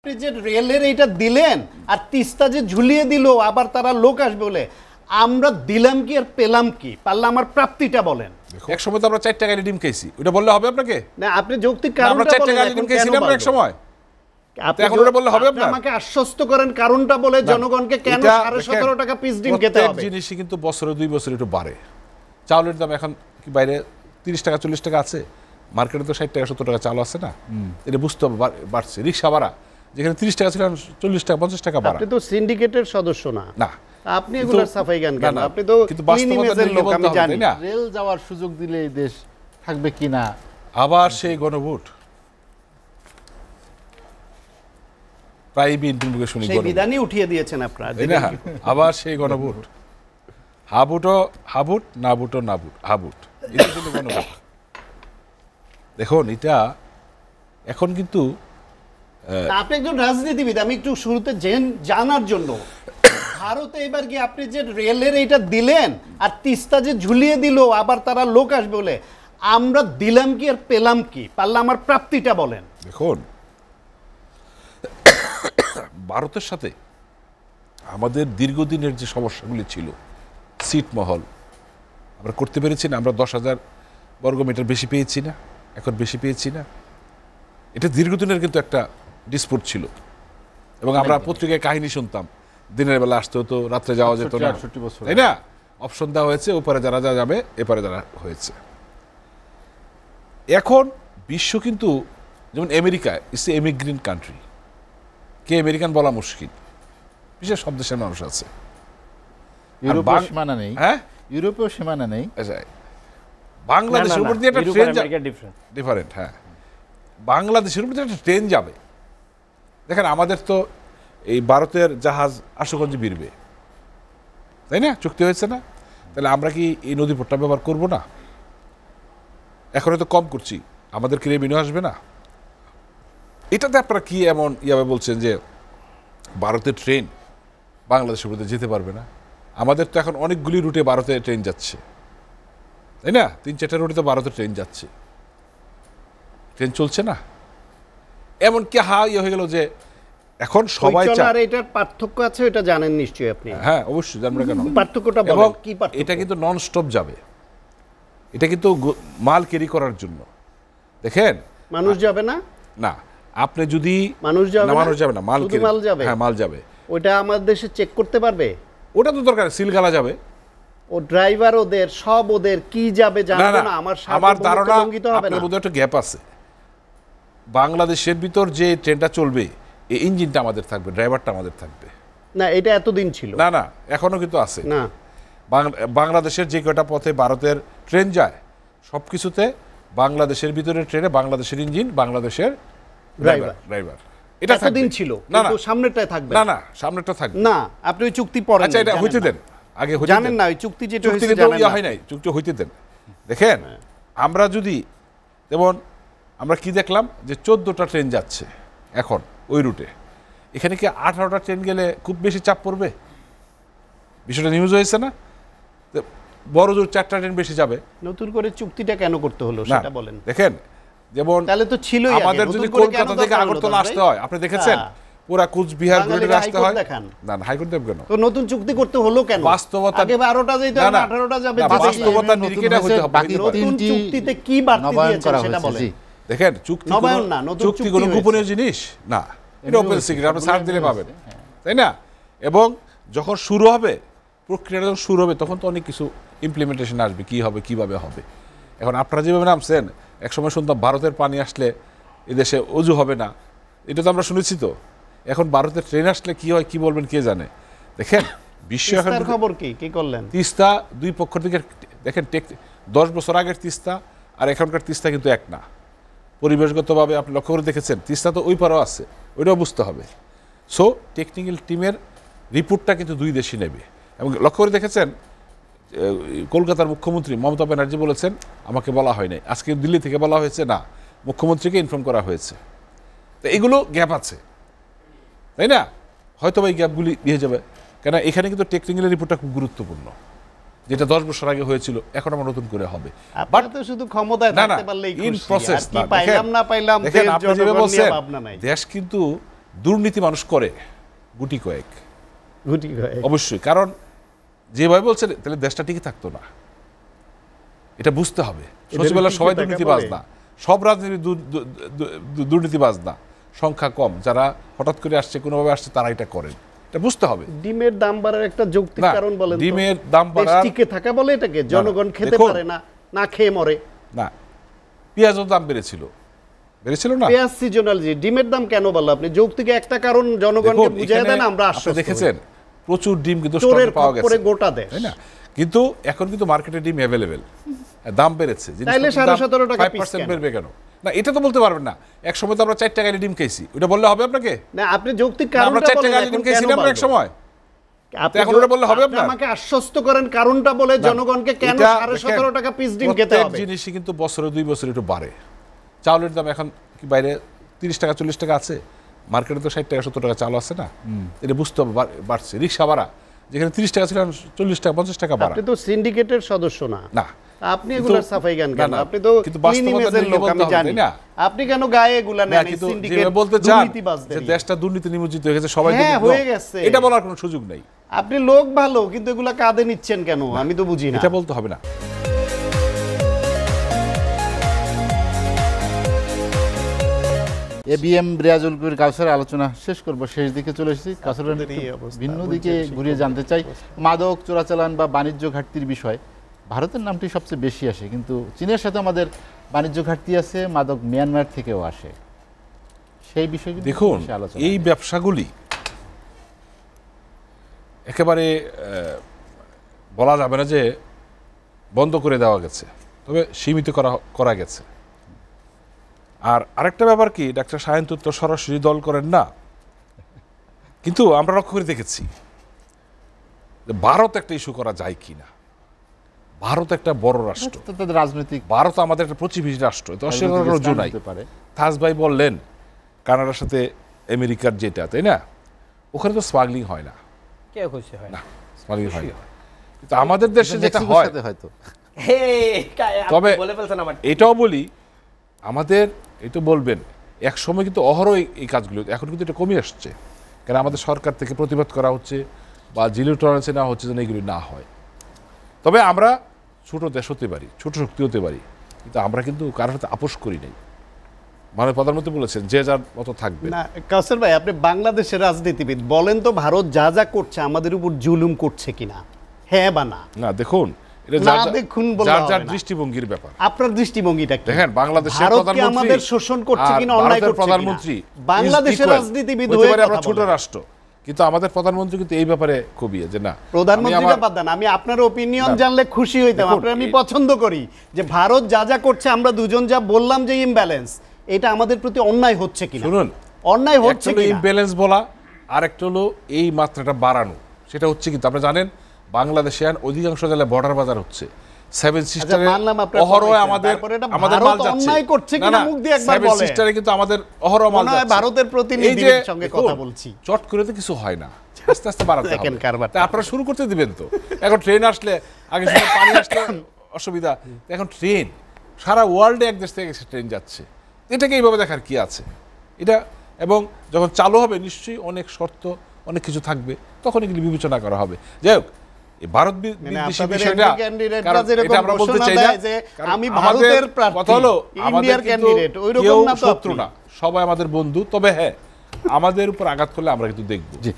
আপনি যে রেলের এইটা দিলেন আর তিস্তা যে ঝুলিয়ে দিল আবার তারা লোক আসবে বলে আমরা দিলাম কি আর পেলাম কি পারলে আমার প্রাপ্তিটা বলেন। এক সময় তো আমরা 4 টাকায় ডিম খাইছি, ওটা বললে হবে আপনাকে? না আপনি যৌক্তিক কারণটা আমরা 4 টাকায় ডিম খাইছিলাম এক সময়, আপনি এখন ওটা বললে হবে আপনার? আমাকে আশ্বস্ত করেন কারণটা বলে জনগণকে কেন 17.5 টাকা পিস ডিম খেতে হবে। জিনিসই কিন্তু বছরে 2 বছর একটু বাড়ে। চাউলের দাম এখন কি বাইরে 30 টাকা 40 টাকা আছে, মার্কেটে তো 60 টাকা 70 টাকা চাল আছে না, এটা বুঝতে হবে বাড়ছে। রিক্সা ভাড়া যেখানে 30 টাকা ছিল 40 টাকা 50 টাকা বাড়া। আপনি তো সিন্ডিকেটের সদস্য না, না আপনি এগুলোর সাফাই গান কেন? আপনি তো কিন্তু বাস্তবতার লোক, আমি জানি না রেল যাওয়ার সুযোগ দিলে এই দেশ থাকবে কিনা। আবার সেই গণভোট প্রায় বিএনপির মুখে শুনি, সেই বিধানই উঠিয়ে দিয়েছেন আপনারা, তাই না? আবার সেই গণভোট, হাবুট না বুটো না বুট হাবুট, এটা কিন্তু গণভোট। দেখুন এটা এখন কিন্তু আপনি একজন রাজনীতিবিদ, আমি একটু শুরুতে জানার জন্য ভারতে এবার কি আপনি যে রেলের এইটা দিলেন আর তিস্তা যে ঝুলিয়ে দিল আবার তারা লোক আসবে বলে আমরা দিলাম কি আর পেলাম কি পারলে আমার প্রাপ্তিটা বলেন। দেখুন ভারতের সাথে আমাদের দীর্ঘদিনের যে সমস্যাগুলি ছিল, ছিটমহল আমরা করতে পেরেছি না, আমরা 10,000 বর্গমিটার বেশি পেয়েছি না, এখন বেশি পেয়েছি না, এটা দীর্ঘদিনের কিন্তু একটা ডিসপুট ছিল। এবং আমরা পত্রিকায় কাহিনী শুনতাম, দিনের বেলা আসতে হতো, রাত্রে যাওয়া যেত না, তাই না? অপশন দেওয়া হয়েছে, ওপারে যারা যাবে এপারে যারা হয়েছে। এখন বিশ্ব কিন্তু যেমন America it's a immigrant country, কে আমেরিকান বলা মুশকিল, বিশেষ সব দেশের মানুষ আছে। ইউরোপের সীমানা নেই, হ্যাঁ ইউরোপের সীমানা নেই, বাংলাদেশের উপর দিয়ে একটা ট্রেন ডিফারেন্ট, হ্যাঁ বাংলাদেশের উপর দিয়ে একটা ট্রেন যাবে। দেখেন আমাদের তো এই ভারতের জাহাজ আশুগঞ্জে ভিড়বে, তাই না? চুক্তি হয়েছে না? তাহলে আমরা কি এই নদীপথটা ব্যবহার করব না? এখন তো কম করছি, আমাদের কি রেভিনিউ আসবে না? এটাতে আপনারা কি এমন ইয়াবে বলছেন যে ভারতের ট্রেন বাংলাদেশের মধ্যে যেতে পারবে না? আমাদের তো এখন অনেকগুলি রুটে ভারতে ট্রেন যাচ্ছে, তাই না? 3-4টা রুটে তো ভারতের ট্রেন যাচ্ছে, ট্রেন চলছে না। এমন কি ইয়ে হয়ে গেল যে এখন সবাই চায়, এটার পার্থক্য আছে, এটা জানেন নিশ্চয়ই আপনি। হ্যাঁ অবশ্যই জানবেন, কেন পার্থক্যটা বলেন, কি পার্থক্য? এটা কিন্তু নন স্টপ যাবে, এটা কিন্তু মাল ক্যারি করার জন্য। দেখেন মানুষ যাবে না, না আপনি যদি মানুষ যাবে না, মাল যাবে, হ্যাঁ মাল যাবে, ওইটা আমাদের দেশে চেক করতে পারবে, ওটা তো দরকার, সিলগালা যাবে, ও ড্রাইভার ওদের সব ওদের কি যাবে জানবো না। আমার ধারণা আপনার মধ্যে একটা গ্যাপ আছে। বাংলাদেশের ভিতর যে ট্রেনটা চলবে এই ইঞ্জিনটা আমাদের থাকবে, ড্রাইভারটা আমাদের থাকবে না, এটা এতদিন ছিল না, না এখনো কিন্তু আছে না। বাংলাদেশের যে কয়টা পথে ভারতের ট্রেন যায় সব কিছুতে বাংলাদেশের ভিতরে ট্রেনে বাংলাদেশের ইঞ্জিন, বাংলাদেশের ড্রাইভার, এটা এতদিন ছিল, কিন্তু সামনেরটাই থাকবে না, না সামনেরটা থাকবে না। আপনি ওই চুক্তি পড়েন, আচ্ছা এটা হইতে দেন, আগে জানেন না ওই চুক্তি যেটা হয়েছে জানেন না, হয় নাই, চুক্তি হইতে দেন। দেখেন আমরা যদি যেমন আমরা কি দেখলাম যে 14টা ট্রেন যাচ্ছে এখন ওই রুটে, এখানে কি 18টা ট্রেন গেলে খুব বেশি চাপ পড়বে? বিষয়টা নিউজ হয়েছে না? বড় জোর 4টা ট্রেন বেশি যাবে। নতুন করে চুক্তিটা কেন করতে হলো সেটা বলেন। দেখেন যেমন তাহলে তো ছিলই, আমাদের যদি কলকাতা থেকে আগরতলা আসতে হয়, আপনি দেখেছেন পুরা কুচবিহার ঘুরে আসতে হয়, না হাইকোর্ট দেব কেন? তো নতুন চুক্তি করতে হলো কেন? বাস্তবতা আগে 12টা যেতে হবে, 18টা যাবে, বাস্তবতা নিরিখেটা হতে হবে। নতুন চুক্তিতে কি বাড়তি দিয়েছেন সেটা বলেন। দেখেন চুক্তি নবায়ন না, নতুন চুক্তি কোনো গোপনীয় জিনিস না, এটা ওপেন সিক্রেট, আপনি সার্চ দিলে পাবেন, তাই না? এবং যখন শুরু হবে প্রক্রিয়াটা, যখন শুরু হবে তখন তো অনেক কিছু ইমপ্লিমেন্টেশন আসবে, কি হবে কিভাবে হবে। এখন আপনারা যেভাবে নামছেন, একসময় শুনতাম ভারতের পানি আসলে এদেশে অজু হবে না, এটা তো আমরা শুনেছি। তো এখন ভারতের ট্রেন আসলে কি হয় কি বলবেন কে জানে। দেখেন বিশ্ব এখন খবর কি করলেন? তিস্তা দুই পক্ষ থেকে দেখেন 10 বছর আগের তিস্তা আর এখনকার তিস্তা কিন্তু এক না, পরিবেশগতভাবে আপনি লক্ষ্য করে দেখেছেন। তিস্তা তো ওই পারও আছে, ওইটাও বুঝতে হবে। সো টেকনিক্যাল টিমের রিপোর্টটা কিন্তু দুই দেশই নেবে। এবং লক্ষ্য করে দেখেছেন কলকাতার মুখ্যমন্ত্রী মমতা ব্যানার্জি বলেছেন আমাকে বলা হয় নাই, আজকে দিল্লি থেকে বলা হয়েছে, না মুখ্যমন্ত্রীকে ইনফর্ম করা হয়েছে। তো এগুলো গ্যাপ আছে, তাই না? হয়তো এই গ্যাপগুলি দিয়ে যাবে, কেন এখানে কিন্তু টেকনিক্যাল রিপোর্টটা খুব গুরুত্বপূর্ণ, যেটা 10 বছর আগে হয়েছিল এখন আমরা নতুন করে হবে। বাট তো শুধু ক্ষমতায় থাকতে পারলেই ইন প্রসেস কি পাইলাম না পাইলাম দেশ কিন্তু দুর্নীতি মানুষ করে গুটি কয়েক, গুটি কয়েক। অবশ্যই, কারণ যেভাবে বলছেন তাহলে দেশটা টিকে থাকতো না, এটা বুঝতে হবে। সচিবালয় সবাই টিকে থাকা দুর্নীতিবাজ বলে? না, সব রাজনীতি দুর্নীতিবাজ না, সংখ্যা কম, যারা হঠাৎ করে আসছে কোনোভাবে আসছে তারা এটা করেন, এটা বুঝতে হবে। ডিমের দাম বাড়ার একটা যৌক্তিক না, কারণ বলেন তো? ডিমের দাম দেশ বাড়ার টিকে থাকা বলে এটাকে? জনগণ খেতে দেখুন, পারে না, না খেয়ে মরে। না, পেঁয়াজের দাম বেড়েছিল না? পেঁয়াজ সিজনাল, যে ডিমের দাম কেন বললো আপনি? যৌক্তিক একটা কারণ জনগণকে দেখুন, বুঝিয়ে এখানে দেন, আমরা আপনি আশ্বস্ত দেখেছেন প্রচুর ডিম কিন্তু চোরের স্টকে পাওয়া খপ্পরে গেছে, গোটা দেশ। তাই না? কিন্তু এখন কিন্তু মার্কেটে ডিম অ্যাভেলেবেল, দাম বেড়েছে, তাইলে 17.5 টাকা পিস 5% কেন? বেড়বে কেন? না, এটা তো বলতে পারবেন না। এক সময় তো আমরা 4 টাকায় ডিম খেয়েছি, ওটা বললে হবে আপনাকে? না, আপনি যৌক্তিক না, আমরা কারণটা 4 বলেন, টাকায় এখন ডিম খেয়েছি কেন না আমরা এক বাড়লো? সময়? আপনি এখন ওটা বললে হবে আপনি আপনার? আমাকে আশ্বস্ত করেন কারণটা বলে, জনগণকে কেন এটা 17.5 টাকা পিস ডিম খেতে প্রত্যেক হবে? জিনিসই কিন্তু বছরে 2 বছরে একটু বাড়ে। চাউলের দাম এখন কি বাইরে 30 টাকা 40 টাকা আছে, মার্কেটে তো 60 টাকা 70 টাকা চাল আছে না, এটা বুঝতে হবে বাড়ছে। রিক্সা ভাড়া যেখানে 30 টাকা ছিল 40 টাকা 50 টাকা বাড়া। আপনি তো সিন্ডিকেটের সদস্য না, না, আপনি এগুলার সাফাই গান কেন? না, না, আপনি তো কিন্তু ক্লিন বাস্তবতা ইমেজের নিয়ে লোক, বলতে আমি হবে, জানি তাই না? আপনি কেন গায়ে এগুলা না, নেন? কিন্তু সিন্ডিকেট যেভাবে বলতে চান দুর্নীতিবাজদের যে নিয়ে। দেশটা দুর্নীতি নিমজ্জিত হয়ে গেছে, সবাই হ্যাঁ, দুর্নীতি, হয়ে গেছে। এটা বলার কোনো সুযোগ নেই। আপনি লোক ভালো, কিন্তু এগুলা কাঁধে নিচ্ছেন কেন? আমি তো বুঝি না। এটা বলতে হবে না। এবিএম রিয়াজুল কবির কাউসারের আলোচনা শেষ করব, শেষ দিকে চলে এসেছি। কাউসারের আমাদের এই একটু অবস্থা, ভিন্ন বলছেন দিকে শিক্ষক ঘুরিয়ে জানতে চাই। মাদক চোরাচালান বা বাণিজ্য ঘাটতির বিষয় ভারতের নামটি সবচেয়ে বেশি আসে, কিন্তু চীনের সাথে আমাদের বাণিজ্য ঘাটতি আছে, মাদক মিয়ানমার থেকেও আসে, সেই বিষয়ে কিন্তু দেখুন, বেশি আলোচনা এই হয়। ব্যবসাগুলি একেবারে বলা যাবে না যে বন্ধ করে দেওয়া গেছে, তবে সীমিত করা গেছে। আর আরেকটা ব্যাপার কি, ডাক্তার সায়ন্ত তো সরাসরি দল করেন না, কিন্তু আমরা লক্ষ্য করে দেখেছি যে ভারত একটা ইস্যু করা যায় কিনা। ভারত একটা বড় রাষ্ট্র, তো তাদের রাজনৈতিক ভারত আমাদের একটা প্রতিবেশী রাষ্ট্র, এটা অস্বীকার করার রাজনৈতিক জো স্থান নাই। হতে পারে। থাস ভাই বললেন কানাডার সাথে আমেরিকার যেটা, তাই না, ওখানে তো স্মাগলিং হয় না, কে খুশি হয় না স্মাগলিং হয় না, কিন্তু আমাদের দেশে যেটা মেক্সিকোর হয়, সাথে হয়তো হে তবে বলে ফেলছেন আমার এটাও বলি, আমাদের এই তো বলবেন এক সময় কিন্তু অহরহ এই কাজগুলো, এখন কিন্তু এটা কমে আসছে, কারণ আমাদের সরকার থেকে প্রতিবাদ করা হচ্ছে বা জিরো টলারেন্সে নেওয়া হচ্ছে যেন এগুলি না হয়। তবে আমরা ছোট দেশ হতে পারি, ছোট শক্তি হতে পারি, কিন্তু আমরা কিন্তু কারোর সাথে আপোষ করি নাই। মানে প্রধানমন্ত্রী বলেছেন যে যার মতো থাকবে। না, কাউসার ভাই, আপনি বাংলাদেশের রাজনীতিবিদ, বলেন তো ভারত যা যা করছে আমাদের উপর জুলুম করছে কিনা, হ্যাঁ বা না? না, দেখুন, এটা না দেখুন বললে যার হবে যার না। দৃষ্টিভঙ্গির ব্যাপার। আপনার দৃষ্টিভঙ্গিটা কি? দেখেন, বাংলাদেশের ভারত কি প্রধানমন্ত্রী আমাদের শোষণ করছে আর কিনা, অন্যায় ভারতের করছে প্রধানমন্ত্রী কিনা? বাংলাদেশের is equal। রাজনীতিবিদ হতে হয়ে পারে আমরা কথা ছোট বলেন। রাষ্ট্র, কিন্তু আমাদের প্রধানমন্ত্রী কিন্তু এই ব্যাপারে খুবই যে না, প্রধানমন্ত্রীটা আমি বাদ দেন, আমি আপনার ওপিনিয়ন না। জানলে খুশি হইতাম। দেখুন, আপনার আমি পছন্দ করি যে ভারত যা যা করছে, আমরা দুজন যা বললাম যে ইমব্যালেন্স, এটা আমাদের প্রতি অন্যায় হচ্ছে কিনা, শুনুন, অন্যায় হচ্ছে একটা হলো কিনা। ইমব্যালেন্স বলা, আর একটা হলো এই মাত্রাটা বাড়ানো, সেটা হচ্ছে কিন্তু আপনি জানেন বাংলাদেশে অধিকাংশ জেলায় বর্ডার বাজার হচ্ছে। সেভেন সিস্টারে মানলাম আপনার অহরহ point, আমাদের তারপরে এটা আমাদের ভারত মাল যাচ্ছে। অন্যায় করছে না, কিনা না, মুখ দিয়ে একবার সেভেন বলেন। সিস্টারে কিন্তু আমাদের অহরহ মাল মনে হয় যাচ্ছে। ভারতের প্রতিনিধির এই যে সঙ্গে দেখুন, কথা বলছি। চট করে তো কিছু হয় না, আস্তে আস্তে বাড়াতে দেখেন হবে। কারবারটা। তা আপনারা শুরু করতে দিবেন তো। এখন ট্রেন আসলে আগে সময় পানি আসলে অসুবিধা, এখন ট্রেন সারা ওয়ার্ল্ডে এক দেশ থেকে ট্রেন যাচ্ছে, এটাকে এইভাবে দেখার কি আছে এটা। এবং যখন চালু হবে নিশ্চয়ই অনেক শর্ত, অনেক কিছু থাকবে, তখন এগুলি বিবেচনা করা হবে। যাই হোক, এই ভারত বিদ্বেষী আপনাদের বিষয়টা, MP ক্যান্ডিডেটরা কারণ যেরকম এটা আমরা বলতে ঘোষণা চাই না, দেয় যে কারণ আমি আমাদের ভারতের প্রার্থী, কথা হলো আমাদের ইন্ডিয়ার কিন্তু ক্যান্ডিডেট, ওইরকম কেউ না তো শত্রু আপনি। না, সবাই আমাদের বন্ধু। তবে হ্যাঁ, আমাদের উপর আঘাত করলে আমরা কিন্তু দেখব। জি।